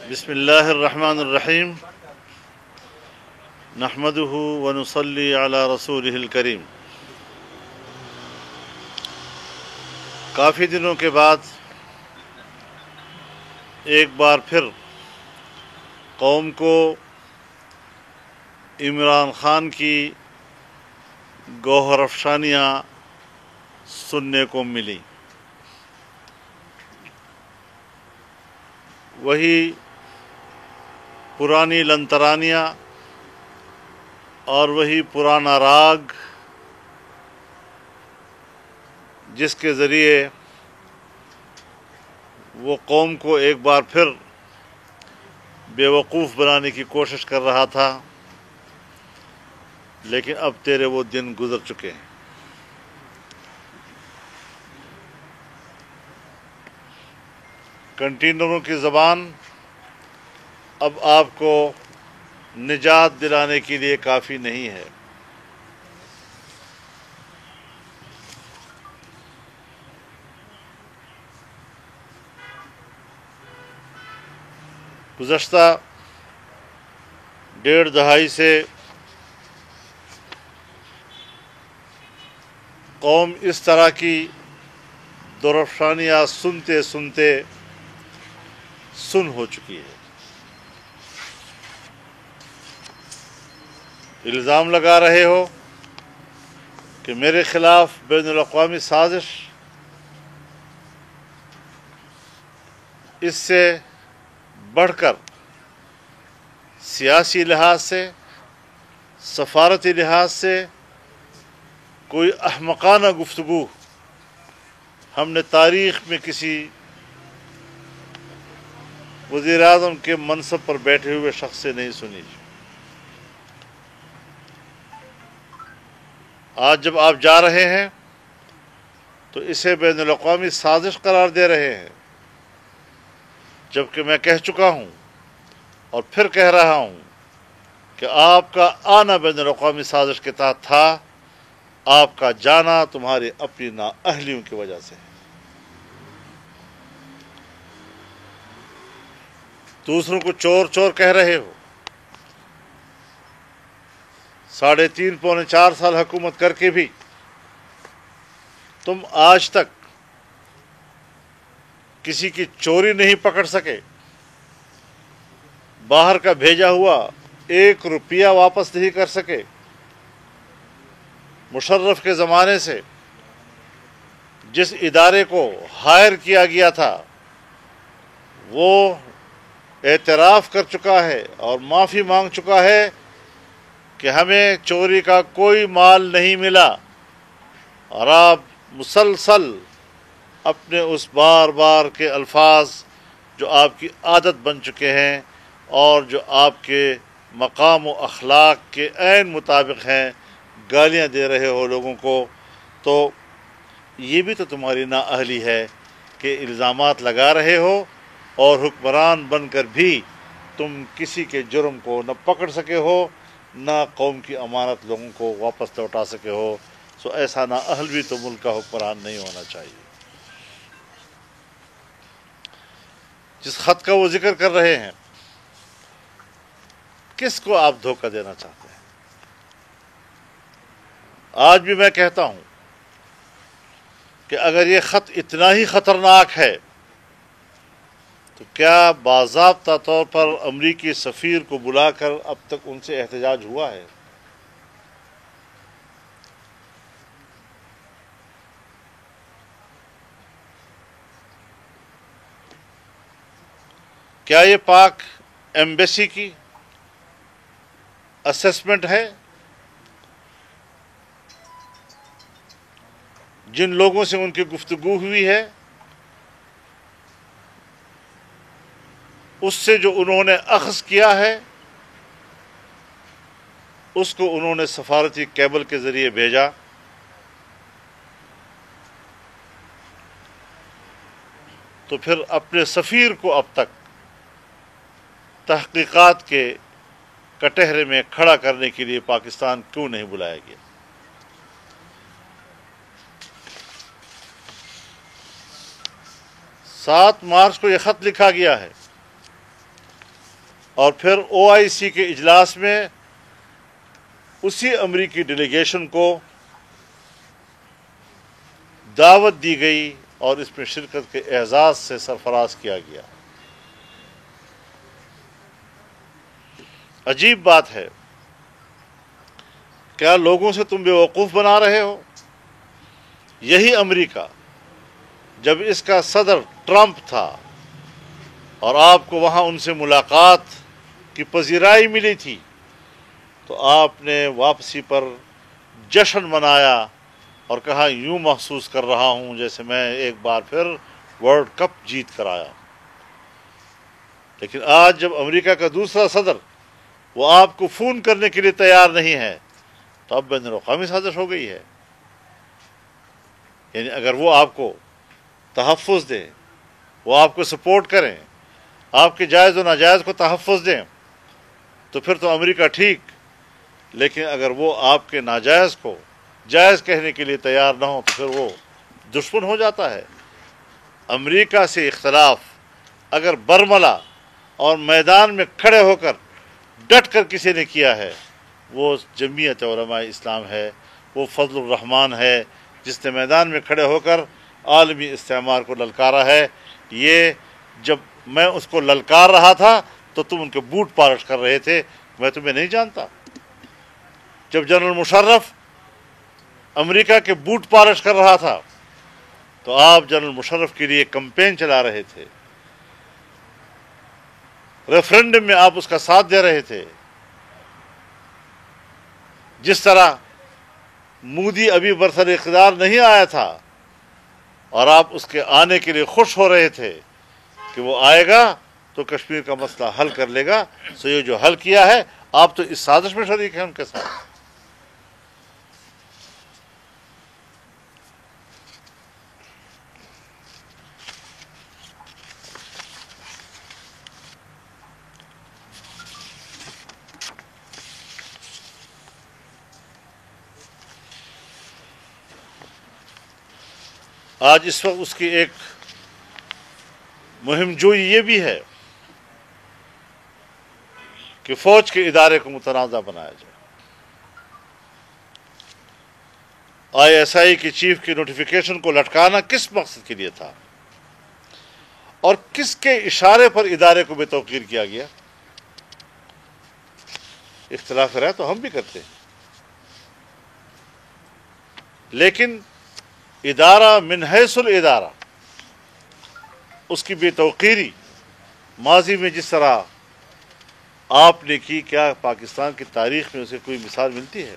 بسم اللہ الرحمن الرحیم نحمدہ ونصلی علی رسولہ الکریم۔ کافی دنوں کے بعد ایک بار پھر قوم کو عمران خان کی گوہر افشانیاں سننے کو ملی۔ وہی پرانی لنترانیاں اور وہی پرانا راگ جس کے ذریعے وہ قوم کو ایک بار پھر بیوقوف بنانے کی کوشش کر رہا تھا، لیکن اب تیرے وہ دن گزر چکے ہیں۔ کنٹینروں کی زبان اب آپ کو نجات دلانے کے لیے کافی نہیں ہے۔ گزشتہ ڈیڑھ دہائی سے قوم اس طرح کی درافشانیاں سنتے سنتے سن ہو چکی ہے۔ الزام لگا رہے ہو کہ میرے خلاف بین الاقوامی سازش، اس سے بڑھ کر سیاسی لحاظ سے، سفارتی لحاظ سے کوئی احمقانہ گفتگو ہم نے تاریخ میں کسی وزیر اعظم کے منصب پر بیٹھے ہوئے شخص سے نہیں سنی۔ آج جب آپ جا رہے ہیں تو اسے بین الاقوامی سازش قرار دے رہے ہیں، جبکہ میں کہہ چکا ہوں اور پھر کہہ رہا ہوں کہ آپ کا آنا بین الاقوامی سازش کے تحت تھا، آپ کا جانا تمہاری اپنی نااہلیوں کی وجہ سے ہے۔ دوسروں کو چور چور کہہ رہے ہو، 3.5 پونے 4 سال حکومت کر کے بھی تم آج تک کسی کی چوری نہیں پکڑ سکے، باہر کا بھیجا ہوا 1 روپیہ واپس نہیں کر سکے۔ مشرف کے زمانے سے جس ادارے کو ہائر کیا گیا تھا وہ اعتراف کر چکا ہے اور معافی مانگ چکا ہے کہ ہمیں چوری کا کوئی مال نہیں ملا، اور آپ مسلسل اپنے اس بار بار کے الفاظ جو آپ کی عادت بن چکے ہیں اور جو آپ کے مقام و اخلاق کے عین مطابق ہیں، گالیاں دے رہے ہو لوگوں کو۔ تو یہ بھی تو تمہاری نااہلی ہے کہ الزامات لگا رہے ہو اور حکمران بن کر بھی تم کسی کے جرم کو نہ پکڑ سکے ہو، نہ قوم کی امانت لوگوں کو واپس لوٹا سکے ہو۔ سو ایسا نااہل بھی تو ملک کا حکمران نہیں ہونا چاہیے۔ جس خط کا وہ ذکر کر رہے ہیں، کس کو آپ دھوکہ دینا چاہتے ہیں؟ آج بھی میں کہتا ہوں کہ اگر یہ خط اتنا ہی خطرناک ہے تو کیا باضابطہ طور پر امریکی سفیر کو بلا کر اب تک ان سے احتجاج ہوا ہے؟ کیا یہ پاک ایمبیسی کی اسیسمنٹ ہے؟ جن لوگوں سے ان کی گفتگو ہوئی ہے، اس سے جو انہوں نے اخذ کیا ہے، اس کو انہوں نے سفارتی کیبل کے ذریعے بھیجا۔ تو پھر اپنے سفیر کو اب تک تحقیقات کے کٹہرے میں کھڑا کرنے کے لیے پاکستان کیوں نہیں بلایا گیا؟ 7 مارچ کو یہ خط لکھا گیا ہے اور پھر OIC کے اجلاس میں اسی امریکی ڈیلیگیشن کو دعوت دی گئی اور اس میں شرکت کے اعزاز سے سرفراز کیا گیا۔ عجیب بات ہے، کیا لوگوں سے تم بیوقوف بنا رہے ہو؟ یہی امریکہ جب اس کا صدر ٹرمپ تھا اور آپ کو وہاں ان سے ملاقات کی پذیرائی ملی تھی تو آپ نے واپسی پر جشن منایا اور کہا یوں محسوس کر رہا ہوں جیسے میں ایک بار پھر ورلڈ کپ جیت کر آیا۔ لیکن آج جب امریکہ کا دوسرا صدر وہ آپ کو فون کرنے کے لیے تیار نہیں ہے تو اب بین الاقوامی سازش ہو گئی ہے۔ یعنی اگر وہ آپ کو تحفظ دیں، وہ آپ کو سپورٹ کریں، آپ کے جائز و ناجائز کو تحفظ دیں تو پھر تو امریکہ ٹھیک، لیکن اگر وہ آپ کے ناجائز کو جائز کہنے کے لیے تیار نہ ہو تو پھر وہ دشمن ہو جاتا ہے۔ امریکہ سے اختلاف اگر برملا اور میدان میں کھڑے ہو کر ڈٹ کر کسی نے کیا ہے وہ جمعیت علماء اسلام ہے، وہ فضل الرحمان ہے جس نے میدان میں کھڑے ہو کر عالمی استعمار کو للکارا ہے۔ یہ جب میں اس کو للکار رہا تھا تو تم ان کے بوٹ پالش کر رہے تھے، میں تمہیں نہیں جانتا۔ جب جنرل مشرف امریکہ کے بوٹ پالش کر رہا تھا تو آپ جنرل مشرف کے لیے کمپین چلا رہے تھے، ریفرنڈم میں آپ اس کا ساتھ دے رہے تھے۔ جس طرح مودی ابھی برسر اقتدار نہیں آیا تھا اور آپ اس کے آنے کے لیے خوش ہو رہے تھے کہ وہ آئے گا تو کشمیر کا مسئلہ حل کر لے گا، سو یہ جو حل کیا ہے آپ تو اس سازش میں شریک ہیں ان کے ساتھ۔ آج اس وقت اس کی ایک مہم جوئی یہ بھی ہے کہ فوج کے ادارے کو متنازع بنایا جائے۔ ISI کے چیف کی نوٹیفیکیشن کو لٹکانا کس مقصد کے لیے تھا اور کس کے اشارے پر ادارے کو بے توقیر کیا گیا؟ اختلاف رائے تو ہم بھی کرتے ہیں، لیکن ادارہ من حیث الادارہ اس کی بے توقیری ماضی میں جس طرح آپ نے کی، کیا پاکستان کی تاریخ میں اسے کوئی مثال ملتی ہے؟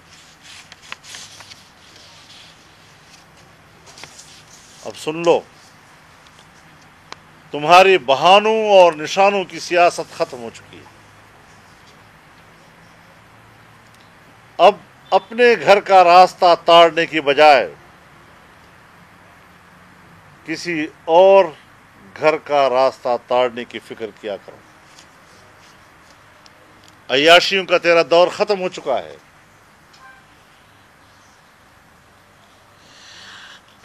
اب سن لو، تمہاری بہانوں اور نشانوں کی سیاست ختم ہو چکی ہے۔ اب اپنے گھر کا راستہ تاڑنے کی بجائے کسی اور گھر کا راستہ تاڑنے کی فکر کیا کرو۔ عیاشیوں کا تیرا دور ختم ہو چکا ہے۔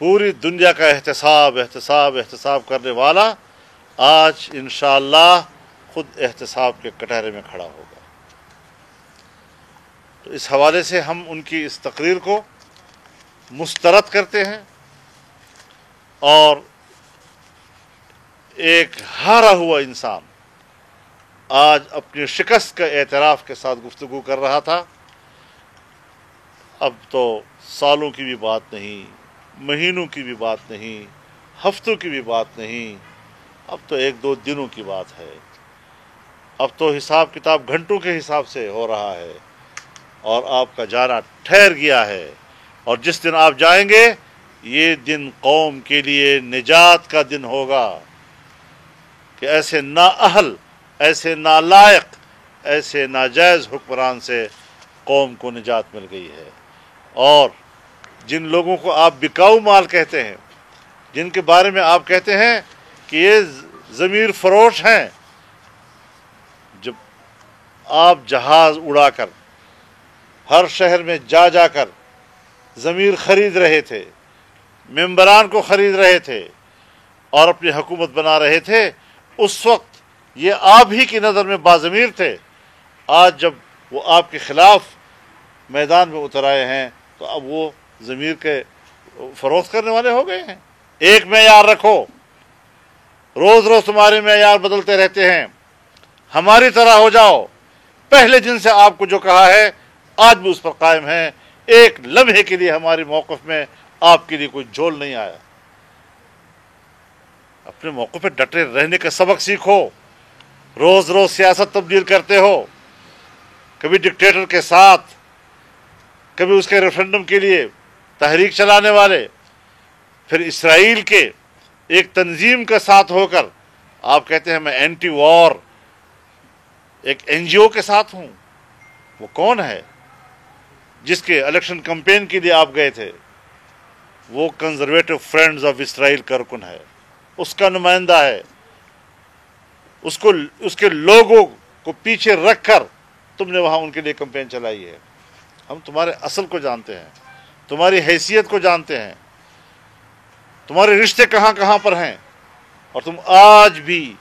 پوری دنیا کا احتساب احتساب احتساب کرنے والا آج انشاءاللہ خود احتساب کے کٹہرے میں کھڑا ہوگا۔ تو اس حوالے سے ہم ان کی اس تقریر کو مسترد کرتے ہیں اور ایک ہارا ہوا انسان آج اپنی شکست کا اعتراف کے ساتھ گفتگو کر رہا تھا۔ اب تو سالوں کی بھی بات نہیں، مہینوں کی بھی بات نہیں، ہفتوں کی بھی بات نہیں، اب تو ایک دو دنوں کی بات ہے۔ اب تو حساب کتاب گھنٹوں کے حساب سے ہو رہا ہے اور آپ کا جانا ٹھہر گیا ہے، اور جس دن آپ جائیں گے یہ دن قوم کے لیے نجات کا دن ہوگا کہ ایسے نااہل، ایسے نالائق، ایسے ناجائز حکمران سے قوم کو نجات مل گئی ہے۔ اور جن لوگوں کو آپ بکاؤ مال کہتے ہیں، جن کے بارے میں آپ کہتے ہیں کہ یہ ضمیر فروش ہیں، جب آپ جہاز اڑا کر ہر شہر میں جا جا کر ضمیر خرید رہے تھے، ممبران کو خرید رہے تھے اور اپنی حکومت بنا رہے تھے، اس وقت یہ آپ ہی کی نظر میں باضمیر تھے، آج جب وہ آپ کے خلاف میدان میں اتر آئے ہیں تو اب وہ ضمیر کے فروخت کرنے والے ہو گئے ہیں۔ ایک معیار رکھو، روز روز تمہارے معیار بدلتے رہتے ہیں، ہماری طرح ہو جاؤ۔ پہلے دن سے آپ کو جو کہا ہے آج بھی اس پر قائم ہے، ایک لمحے کے لیے ہمارے موقف میں آپ کے لیے کوئی جھول نہیں آیا۔ اپنے موقع پہ ڈٹے رہنے کا سبق سیکھو۔ روز روز سیاست تبدیل کرتے ہو، کبھی ڈکٹیٹر کے ساتھ، کبھی اس کے ریفرنڈم کے لیے تحریک چلانے والے، پھر اسرائیل کے ایک تنظیم کا ساتھ ہو کر آپ کہتے ہیں میں اینٹی وار ایک این جی او کے ساتھ ہوں۔ وہ کون ہے جس کے الیکشن کمپین کے لیے آپ گئے تھے؟ وہ کنزرویٹو فرینڈز آف اسرائیل کا رکن ہے، اس کا نمائندہ ہے، اس کے لوگوں کو پیچھے رکھ کر تم نے وہاں ان کے لیے کمپین چلائی ہے۔ ہم تمہارے اصل کو جانتے ہیں، تمہاری حیثیت کو جانتے ہیں، تمہارے رشتے کہاں کہاں پر ہیں، اور تم آج بھی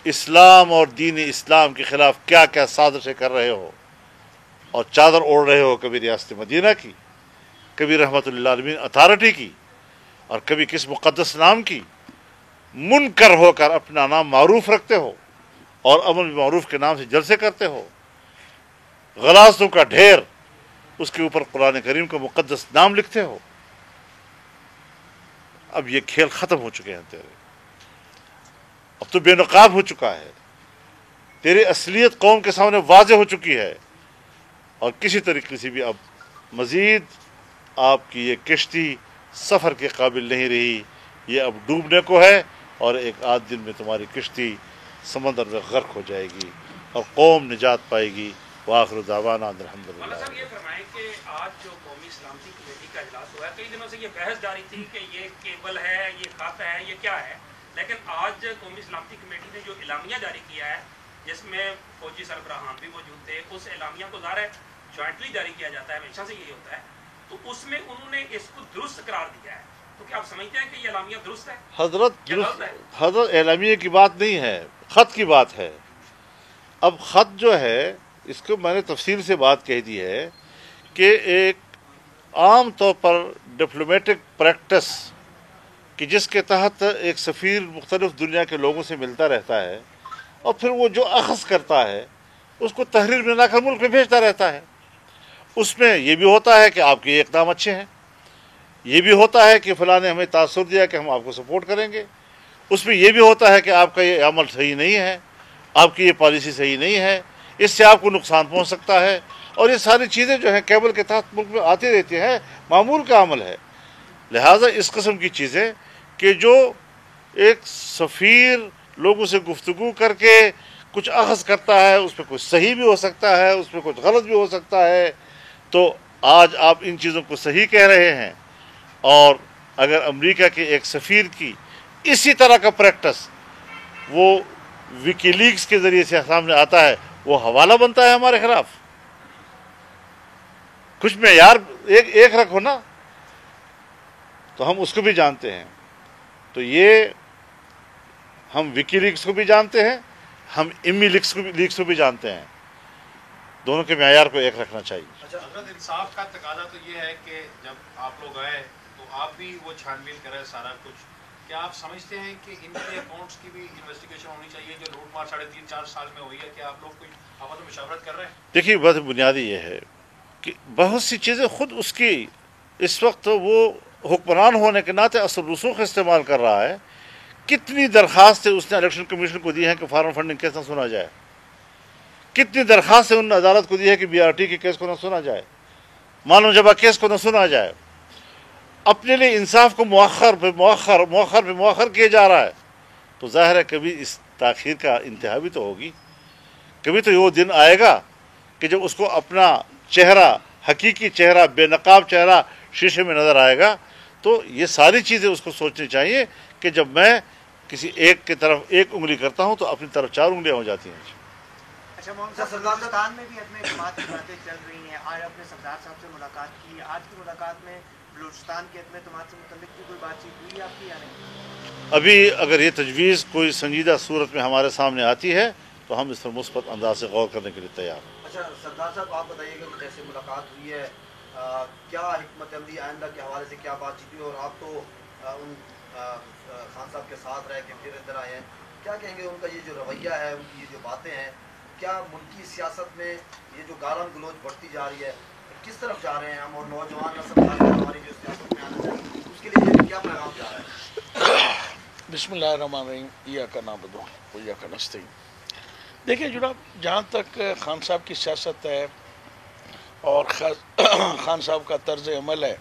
اسلام اور دین اسلام کے خلاف کیا کیا سازشیں کر رہے ہو اور چادر اوڑھ رہے ہو، کبھی ریاست مدینہ کی، کبھی رحمت اللہ عالمین اتھارٹی کی، اور کبھی کس مقدس نام کی۔ منکر ہو کر اپنا نام معروف رکھتے ہو اور امر بالمعروف کے نام سے جلسے کرتے ہو، غلاظتوں کا ڈھیر، اس کے اوپر قرآن کریم کا مقدس نام لکھتے ہو۔ اب یہ کھیل ختم ہو چکے ہیں تیرے، اب تو بے نقاب ہو چکا ہے، تیری اصلیت قوم کے سامنے واضح ہو چکی ہے، اور کسی طریقے سے بھی اب مزید آپ کی یہ کشتی سفر کے قابل نہیں رہی، یہ اب ڈوبنے کو ہے، اور ایک آدھ دن میں تمہاری کشتی سمندر میں غرق ہو جائے گی اور قوم نجات پائے گی۔ وآخر دعوانا الحمدللہ۔ مولانا صاحب یہ فرمائیں کہ آج جو قومی سلامتی کمیٹی کا اجلاس ہوا ہے، کئی دنوں سے یہ بحث جاری تھی کہ یہ کیبل ہے، یہ خط ہے، یہ کیا ہے، لیکن آج قومی سلامتی کمیٹی نے جو اعلامیہ جاری کیا ہے جس میں فوجی سربراہان بھی موجود تھے، اس اعلامیہ کو ظاہر ہے جوائنٹلی جاری کیا جاتا ہے، ہمیشہ سے یہی ہوتا ہے، تو اس میں انہوں نے اس کو درست قرار دیا ہے، تو کیا آپ سمجھتے ہیں کہ یہ اعلامیہ درست ہے؟ حضرت اعلامیہ کی بات نہیں ہے، خط کی بات ہے۔ اب خط جو ہے اس کو میں نے تفصیل سے بات کہہ دی ہے کہ ایک عام طور پر ڈپلومیٹک پریکٹس کہ جس کے تحت ایک سفیر مختلف دنیا کے لوگوں سے ملتا رہتا ہے اور پھر وہ جو اخذ کرتا ہے اس کو تحریر بنا کر ملک میں بھیجتا رہتا ہے۔ اس میں یہ بھی ہوتا ہے کہ آپ کے اقدام اچھے ہیں، یہ بھی ہوتا ہے کہ فلاں نے ہمیں تاثر دیا کہ ہم آپ کو سپورٹ کریں گے، اس میں یہ بھی ہوتا ہے کہ آپ کا یہ عمل صحیح نہیں ہے، آپ کی یہ پالیسی صحیح نہیں ہے، اس سے آپ کو نقصان پہنچ سکتا ہے، اور یہ ساری چیزیں جو ہیں کیبل کے تحت ملک میں آتی رہتی ہیں، معمول کا عمل ہے۔ لہٰذا اس قسم کی چیزیں کہ جو ایک سفیر لوگوں سے گفتگو کر کے کچھ اخذ کرتا ہے، اس میں کچھ صحیح بھی ہو سکتا ہے، اس میں کچھ غلط بھی ہو سکتا ہے، تو آج آپ ان چیزوں کو صحیح کہہ رہے ہیں، اور اگر امریکہ کے ایک سفیر کی اسی طرح کا پریکٹس وہ وکی لیکس کے ذریعے سے سامنے آتا ہے، وہ حوالہ بنتا ہے ہمارے خلاف۔ کچھ معیار ایک رکھو نا، تو ہم اس کو بھی جانتے ہیں، تو یہ ہم وکی لیکس کو بھی جانتے ہیں، ہم امی لیکس کو بھی جانتے ہیں، دونوں کے معیار کو ایک رکھنا چاہیے۔ اچھا حضرت، انصاف کا تقاضا تو یہ ہے کہ جب آپ لوگ آئے تو آپ بھی وہ چھان بین کریں سارا کچھ، کیا آپ سمجھتے ہیں کہ ان کے اکاؤنٹس کی بھی انویسٹیگیشن ہونی چاہیے جو لوٹ مار 3.5-4 سال میں ہوئی ہے؟ کیا آپ لوگ کوئی آپس میں مشاورت کر رہے ہیں؟ دیکھیے بات بنیادی یہ ہے کہ بہت سی چیزیں خود اس کی اس وقت وہ حکمران ہونے کے ناطے اثر رسوخ استعمال کر رہا ہے۔ کتنی درخواستیں اس نے الیکشن کمیشن کو دی ہیں کہ فارم فنڈنگ کیس نہ سنا جائے، کتنی درخواستیں انہوں نے عدالت کو دی ہے کہ بی آر ٹی کے کیس کو نہ سنا جائے، معلوم جبہ کیس کو نہ سنا جائے۔ اپنے لیے انصاف کو مؤخر پہ مؤخر کیا جا رہا ہے، تو ظاہر ہے کبھی اس تاخیر کا انتہا بھی تو ہوگی، کبھی تو وہ دن آئے گا کہ جب اس کو اپنا چہرہ، حقیقی چہرہ، بے نقاب چہرہ شیشے میں نظر آئے گا۔ تو یہ ساری چیزیں اس کو سوچنی چاہیے کہ جب میں کسی ایک کی طرف ایک انگلی کرتا ہوں تو اپنی طرف 4 انگلیاں ہو جاتی ہیں۔ اچھا مولانا صاحب، بلوچستان میں بھی عدم اعتماد کی باتیں چل رہی ہیں، آج اپنے سردار صاحب سے ملاقات کی، آج کی ملاقات میں بلوچستان کے عدم اعتماد سے متعلق بھی کوئی بات چیت ہوئی آپ کی یا نہیں؟ ابھی اگر یہ تجویز کوئی سنجیدہ صورت میں ہمارے سامنے آتی ہے تو ہم اس پر مثبت انداز سے غور کرنے کے لیے تیار ہیں۔ اچھا سردار صاحب آپ بتائیے کہ جیسے ملاقات ہوئی ہے کیا حکمت عملی آئندہ کے حوالے سے کیا بات چیت ہوئی اور آپ تو ان خان صاحب کے ساتھ رہ کے پھر ادھر آئے ہیں، کیا کہیں گے ان کا یہ جو رویہ ہے، ان کی یہ جو باتیں ہیں، کیا ملکی سیاست میں یہ جو گالم گلوچ بڑھتی جا رہی ہے کس طرف جا رہے ہیں ہم، اور نوجوان نسل ہماری جو سیاست میں آنا چاہیے اس کے لیے کیا پیغام جا رہا ہے؟ بسم اللہ الرحمن الرحیم، ایاک نعبد و ایاک نستعین۔ دیکھیں جناب، جہاں تک خان صاحب کی سیاست ہے اور خان صاحب کا طرز عمل ہے،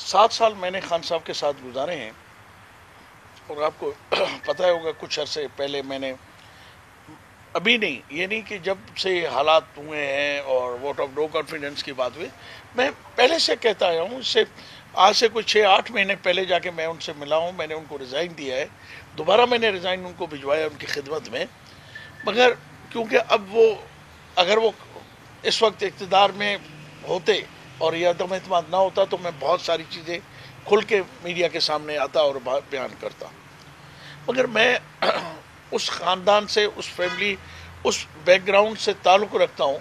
7 سال میں نے خان صاحب کے ساتھ گزارے ہیں، اور آپ کو پتہ ہوگا کچھ عرصے پہلے میں نے، ابھی نہیں، یہ نہیں کہ جب سے حالات ہوئے ہیں اور ووٹ آف نو کانفیڈنس کی بات ہوئی، میں پہلے سے کہتا آیا ہوں، آج سے کوئی 6-8 مہینے پہلے جا کے میں ان سے ملا ہوں، میں نے ان کو ریزائن دیا ہے، دوبارہ میں نے ریزائن ان کو بھجوایا ان کی خدمت میں، مگر کیونکہ اب وہ اگر وہ اس وقت اقتدار میں ہوتے اور یہ عدم اعتماد نہ ہوتا تو میں بہت ساری چیزیں کھل کے میڈیا کے سامنے آتا اور بیان کرتا، مگر میں اس خاندان سے، اس فیملی، اس بیک گراؤنڈ سے تعلق رکھتا ہوں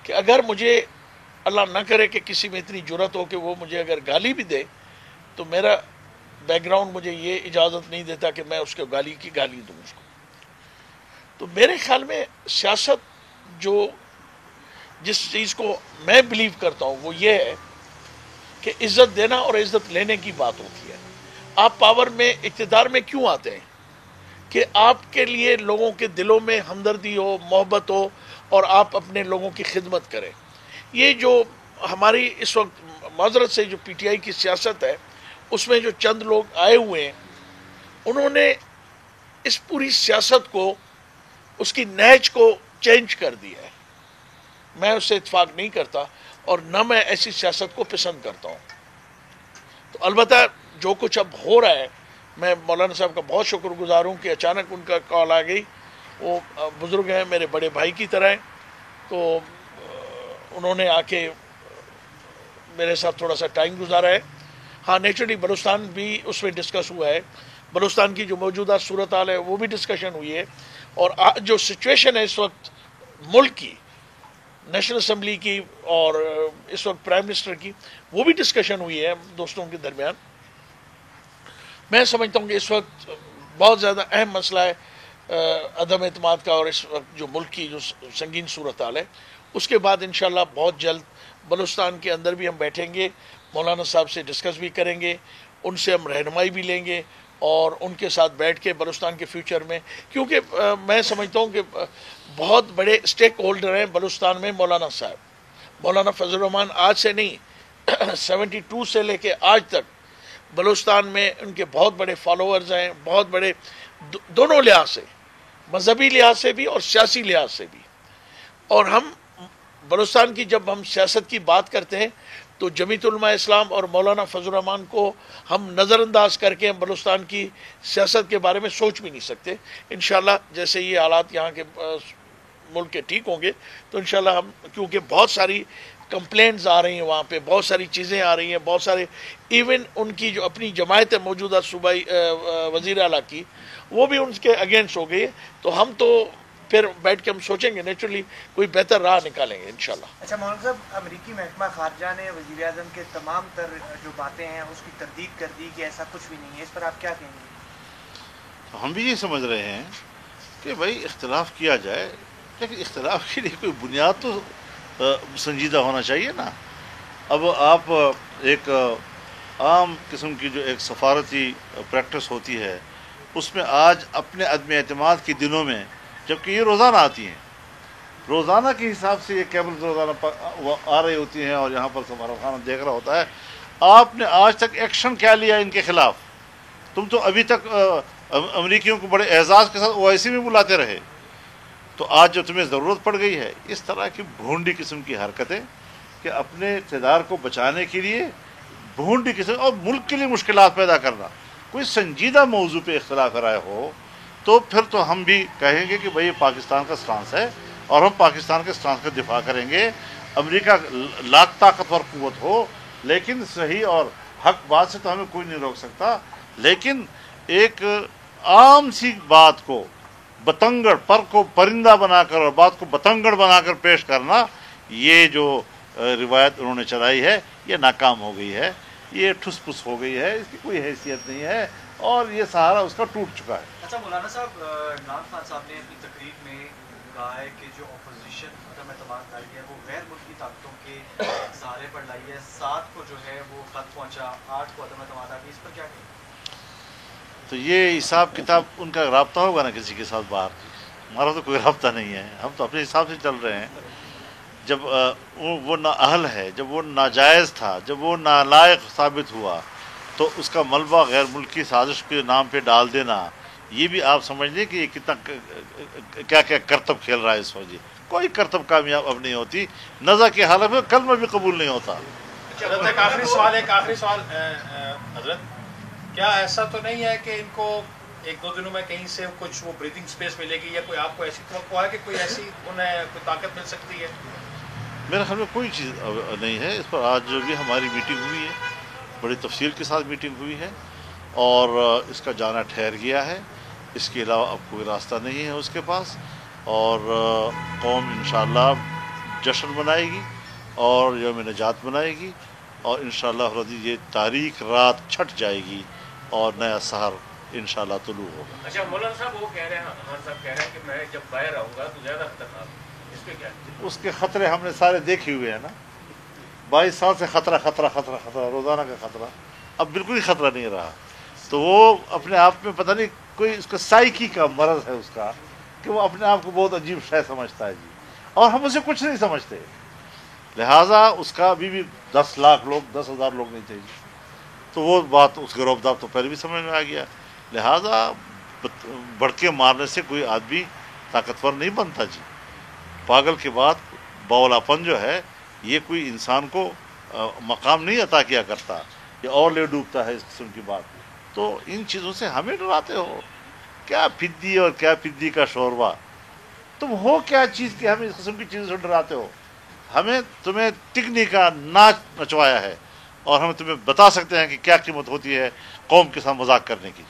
کہ اگر مجھے اللہ نہ کرے کہ کسی میں اتنی جرت ہو کہ وہ مجھے اگر گالی بھی دے تو میرا بیک گراؤنڈ مجھے یہ اجازت نہیں دیتا کہ میں اس کو گالی دوں اس کو۔ تو میرے خیال میں سیاست جو جس چیز کو میں بلیو کرتا ہوں وہ یہ ہے کہ عزت دینا اور عزت لینے کی بات ہوتی ہے۔ آپ پاور میں، اقتدار میں کیوں آتے ہیں؟ کہ آپ کے لیے لوگوں کے دلوں میں ہمدردی ہو، محبت ہو، اور آپ اپنے لوگوں کی خدمت کریں۔ یہ جو ہماری اس وقت معذرت سے جو پی ٹی آئی کی سیاست ہے، اس میں جو چند لوگ آئے ہوئے ہیں، انہوں نے اس پوری سیاست کو، اس کی نہج کو چینج کر دیا ہے۔ میں اس سے اتفاق نہیں کرتا اور نہ میں ایسی سیاست کو پسند کرتا ہوں۔ تو البتہ جو کچھ اب ہو رہا ہے، میں مولانا صاحب کا بہت شکر گزار ہوں کہ اچانک ان کا کال آ گئی، وہ بزرگ ہیں، میرے بڑے بھائی کی طرح ہیں، تو انہوں نے آ کے میرے ساتھ تھوڑا سا ٹائم گزارا ہے۔ ہاں نیچرلی بلوچستان بھی اس میں ڈسکس ہوا ہے، بلوچستان کی جو موجودہ صورتحال ہے وہ بھی ڈسکشن ہوئی ہے، اور جو سچویشن ہے اس وقت ملک کی، نیشنل اسمبلی کی اور اس وقت پرائم منسٹر کی، وہ بھی ڈسکشن ہوئی ہے دوستوں کے درمیان۔ میں سمجھتا ہوں کہ اس وقت بہت زیادہ اہم مسئلہ ہے عدم اعتماد کا، اور اس وقت جو ملک کی جو سنگین صورتحال ہے، اس کے بعد انشاءاللہ بہت جلد بلوچستان کے اندر بھی ہم بیٹھیں گے، مولانا صاحب سے ڈسکس بھی کریں گے، ان سے ہم رہنمائی بھی لیں گے، اور ان کے ساتھ بیٹھ کے بلوچستان کے فیوچر میں، کیونکہ میں سمجھتا ہوں کہ بہت بڑے اسٹیک ہولڈر ہیں بلوچستان میں مولانا صاحب، مولانا فضل الرحمان آج سے نہیں 72 سے لے کے آج تک بلوچستان میں ان کے بہت بڑے فالوورز ہیں، بہت بڑے دونوں لحاظ سے، مذہبی لحاظ سے بھی اور سیاسی لحاظ سے بھی۔ اور ہم بلوچستان کی جب ہم سیاست کی بات کرتے ہیں تو جمیعت علماء اسلام اور مولانا فضل الرحمان کو ہم نظر انداز کر کے ہم بلوچستان کی سیاست کے بارے میں سوچ بھی نہیں سکتے۔ انشاءاللہ جیسے یہ حالات یہاں کے ملک کے ٹھیک ہوں گے تو انشاءاللہ ہم، کیونکہ بہت ساری کمپلینٹس آ رہی ہیں وہاں پہ، بہت ساری چیزیں آ رہی ہیں، بہت سارے ایون ان کی جو اپنی جماعت ہے موجودہ صوبائی وزیر اعلیٰ کی، وہ بھی ان کے اگینسٹ ہو گئی ہے، تو ہم تو پھر بیٹھ کے ہم سوچیں گے، نیچرلی کوئی بہتر راہ نکالیں گے انشاءاللہ۔ اچھا مولانا صاحب، امریکی محکمہ خارجہ نے وزیر اعظم کے تمام تر جو باتیں ہیں اس کی تردید کر دی کہ ایسا کچھ بھی نہیں ہے، اس پر آپ کیا کہیں گے؟ ہم بھی یہ سمجھ رہے ہیں کہ بھائی اختلاف کیا جائے، لیکن اختلاف کے لیے کوئی بنیاد تو سنجیدہ ہونا چاہیے نا۔ اب آپ ایک عام قسم کی جو ایک سفارتی پریکٹس ہوتی ہے، اس میں آج اپنے عدم اعتماد کے دنوں میں، جبکہ یہ روزانہ آتی ہیں، روزانہ کے حساب سے یہ کیبل روزانہ آ رہی ہوتی ہیں، اور یہاں پر ہمارا خانہ دیکھ رہا ہوتا ہے، آپ نے آج تک ایکشن کیا لیا ان کے خلاف؟ تم تو ابھی تک امریکیوں کو بڑے اعزاز کے ساتھ OIC میں بلاتے رہے، تو آج جو تمہیں ضرورت پڑ گئی ہے اس طرح کی بھونڈی قسم کی حرکتیں کہ اپنے اقتدار کو بچانے کے لیے بھونڈی قسم اور ملک کے لیے مشکلات پیدا کرنا، کوئی سنجیدہ موضوع پہ اختلاف رائے ہو تو پھر تو ہم بھی کہیں گے کہ بھئی یہ پاکستان کا سٹانس ہے اور ہم پاکستان کے سٹانس کا دفاع کریں گے۔ امریکہ لاکھ طاقتور قوت ہو لیکن صحیح اور حق بات سے تو ہمیں کوئی نہیں روک سکتا، لیکن ایک عام سی بات کو بتنگڑ، پر کو پرندہ بنا کر اور بات کو بتنگڑ بنا کر پیش کرنا، یہ جو روایت انہوں نے چلائی ہے یہ ناکام ہو گئی ہے، یہ ٹھس پھس ہو گئی ہے، اس کی کوئی حیثیت نہیں ہے اور یہ سہارا اس کا ٹوٹ چکا ہے۔ اچھا مولانا صاحب، عمران خان صاحب نے اپنی تقریر میں کہا ہے کہ جو اپوزیشن عدم اعتماد لائی ہے وہ غیر ملکی طاقتوں کے سہارے پر لائی ہے، 7 کو جو ہے وہ خط پہنچا، 8 کو عدم اعتماد آ گئی، اس پر کیا کہیں؟ تو یہ حساب کتاب ان کا رابطہ ہوگا نا کسی کے ساتھ باہر، ہمارا تو کوئی رابطہ نہیں ہے، ہم تو اپنے حساب سے چل رہے ہیں۔ جب وہ نااہل ہے، جب وہ ناجائز تھا، جب وہ نالائق ثابت ہوا تو اس کا ملبہ غیر ملکی سازش کے نام پہ ڈال دینا، یہ بھی آپ سمجھ لیں کہ یہ کتنا کیا کیا کرتب کھیل رہا ہے اس وجہ۔ کوئی کرتب کامیاب اب نہیں ہوتی، نزا کی حالت میں کلمہ بھی قبول نہیں ہوتا۔ حضرت ایک آخری سوال ہے، حضرت کیا ایسا تو نہیں ہے کہ ان کو 1-2 دنوں میں کہیں سے کچھ وہ بریتھنگ سپیس ملے گی، یا کوئی آپ کو ایسی توقع ہے کہ کوئی ایسی انہیں کوئی طاقت مل سکتی ہے؟ میرے خیال میں کوئی چیز نہیں ہے اس پر۔ آج جو بھی ہماری میٹنگ ہوئی ہے، بڑی تفصیل کے ساتھ میٹنگ ہوئی ہے اور اس کا جانا ٹھہر گیا ہے، اس کے علاوہ اب کوئی راستہ نہیں ہے اس کے پاس، اور قوم انشاءاللہ جشن منائے گی اور یوم نجات منائے گی، اور انشاءاللہ یہ تاریخ رات چھٹ جائے گی اور نیا سحر انشاءاللہ طلوع ہوگا۔ اچھا مولانا صاحب وہ کہہ رہے ہیں، خان صاحب کہہ رہے ہیں کہ میں جب باہر آؤں گا تو زیادہ خطرناک، اس پہ کیا؟ اس کے خطرے ہم نے سارے دیکھے ہوئے ہیں نا، 22 سال سے خطرہ خطرہ خطرہ خطرہ، روزانہ کا خطرہ، اب بالکل ہی خطرہ نہیں رہا۔ تو وہ اپنے آپ میں پتہ نہیں کوئی اس کا سائیکی کا مرض ہے اس کا، کہ وہ اپنے آپ کو بہت عجیب شے سمجھتا ہے جی، اور ہم اسے کچھ نہیں سمجھتے، لہٰذا اس کا ابھی بھی 10 لاکھ لوگ، 10,000 لوگ نہیں تھے جی، تو وہ بات اس کے روب داب تو پہلے بھی سمجھ میں آ گیا۔ لہٰذا بڑھ کے مارنے سے کوئی آدمی طاقتور نہیں بنتا جی۔ پاگل کے بعد باولاپن جو ہے یہ کوئی انسان کو مقام نہیں عطا کیا کرتا، یہ اور لے ڈوبتا ہے اس قسم کی بات۔ تو ان چیزوں سے ہمیں ڈراتے ہو، کیا پھدی اور کیا پھدی کا شوربہ، تم ہو کیا چیز کہ ہمیں اس قسم کی چیزوں سے ڈراتے ہو؟ ہمیں تمہیں ٹکنی کا ناچ نچوایا ہے اور ہم تمہیں بتا سکتے ہیں کہ کیا قیمت ہوتی ہے قوم کے ساتھ مذاق کرنے کی۔